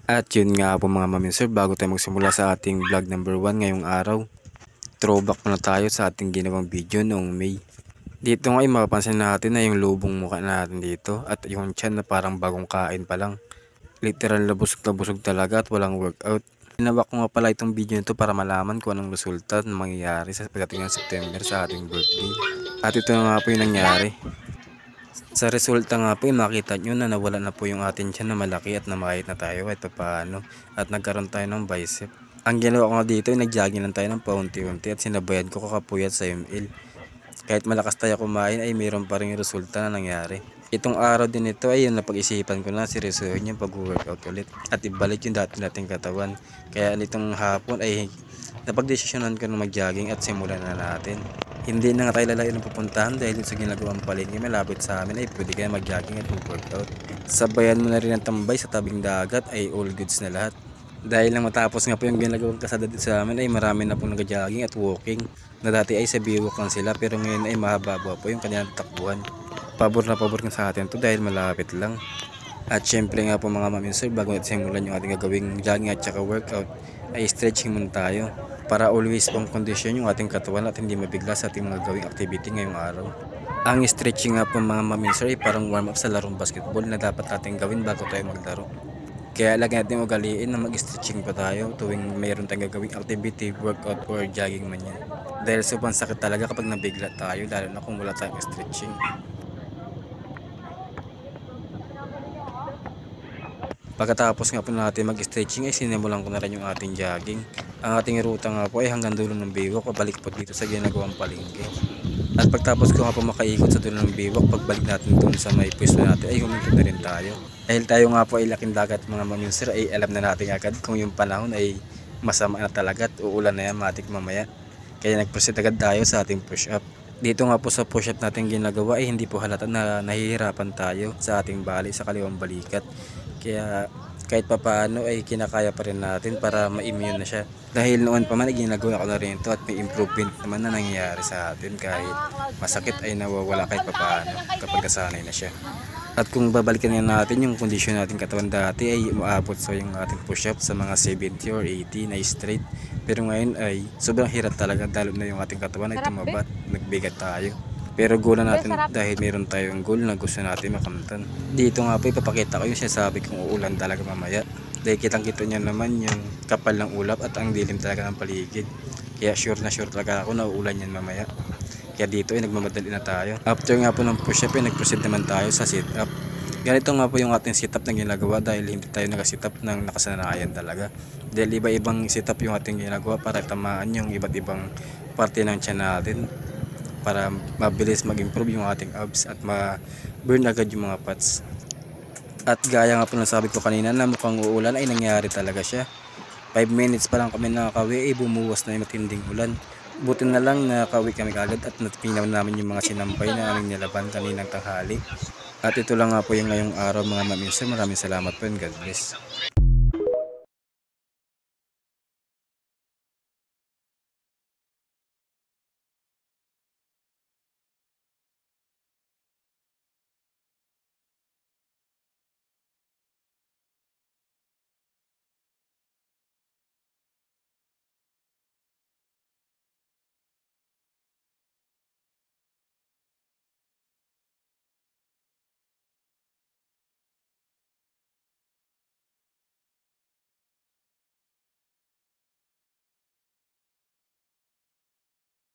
At yun nga po mga maminser, bago tayo magsimula sa ating vlog number 1 ngayong araw, throwback muna tayo sa ating ginawang video noong May. Dito nga ay mapapansin natin na yung lubong mukha natin dito at yung tiyan na parang bagong kain pa lang. Literal na busog talaga at walang workout. Ginawa ko nga pala itong video nito para malaman kung anong resulta na mangyayari sa pagdating ng September sa ating birthday. At ito na nga po yung nangyari. Sa resulta nga po, makita nyo na nawala na po yung atin tiyan na malaki at namakit na tayo kahit paano at nagkaroon tayo ng bicep. Ang ginawa ko nga dito ay nag-jogging lang tayo ng paunti-unti at sinabayan ko kakapuyat sa ML. Kahit malakas tayo kumain ay mayroon pa rin yung resulta na nangyari. Itong araw din ito ay yung napag-isipan ko na seryosohin yung pag-workout ulit at ibalik yung dati nating katawan. Kaya nitong hapon ay napag-desisyonan ko na mag-jogging at simulan na natin. Hindi na nga tayo lalayo ng pupuntahan dahil sa ginagawang palengke malapit sa amin ay pwede kayo mag-jogging at mag-workout. Sabayan mo na rin ang tambay sa tabing dagat ay all goods na lahat. Dahil lang matapos nga po yung ginagawang kasada dito sa amin ay marami na pong nag-jogging at walking na dati ay sa biwak lang sila pero ngayon ay mahaba po yung kanilang takbuhan. Pabor na pabor nga sa atin to dahil malapit lang. At syempre nga po mga maminser, bago natin simulan yung ating gagawing jogging at saka workout ay stretching muna tayo para always pang kondisyon yung ating katawan at hindi mabigla sa ating mga gawing activity ngayong araw. Ang stretching nga po mga maminser ay parang warm up sa larong basketball na dapat natin gawin bago tayo maglaro. Kaya lagi natin ugaliin na mag-stretching pa tayo tuwing mayroon tayong gagawing activity, workout or jogging man yan. Dahil sobrang sakit talaga kapag nabigla tayo lalo na kung wala tayong stretching. Pagkatapos nga po natin mag-stretching ay sinimulan ko na rin yung ating jogging. Ang ating ruta nga po ay hanggang dulo ng biwak, pabalik po dito sa ginagawang palengke. At pagtapos ko nga po makaikot sa dulo ng biwak, pagbalik natin doon sa may pwesto natin ay huminto na rin tayo. Dahil tayo nga po ay laking dagat mga maminser ay alam na natin agad kung yung panahon ay masama na talaga at uulan na yan matik mamaya. Kaya nag-proceed agad tayo sa ating push-up. Dito nga po sa push-up natin ginagawa ay hindi po halata na nahihirapan tayo sa ating bali sa kaliwang balikat. Kaya kahit papaano ay kinakaya pa rin natin para ma-immune na siya. Dahil noon pa man ay ginagawa ko na rin ito at may improvement naman na nangyayari sa atin kahit masakit ay nawawala kahit papaano kapag nasanay na siya. At kung babalikan na natin yung kondisyon natin katawan dati ay umaabot sa yung ating push-up sa mga 70 or 80 na straight. Pero ngayon ay sobrang hirap talaga dahil na yung ating katawan ay tumabat, nagbigat tayo. Pero goal na natin dahil meron tayong goal na gusto natin makamtan. Dito nga po ipapakita ko yung sinasabi kong uulan talaga mamaya. Dahil kitang-kita nyo naman yung kapal ng ulap at ang dilim talaga ng paligid. Kaya sure talaga ako na uulan yan mamaya. Kaya dito ay nagmamadali na tayo. After nga po ng push-up ay nag-proceed naman tayo sa sit-up. Ganito nga po yung ating sit-up na ginagawa dahil hindi tayo nag-sit-up ng nakasanayan talaga. Dahil iba-ibang sit-up yung ating ginagawa para tamaan yung iba't ibang parte ng tiyan natin. Para mabilis mag-improve yung ating abs at ma-burn agad yung mga fats. At gaya nga po ng sabi ko kanina na mukhang uulan ay nangyari talaga siya. 5 minutes pa lang kami nakakawi ay bumuwas na yung matinding ulan. Buti na lang nakakawi kami agad at napinaw namin yung mga sinampay na aming nilaban kaninang tanghali. At ito lang nga po yung ngayong araw mga maminser. Maraming salamat po and God bless.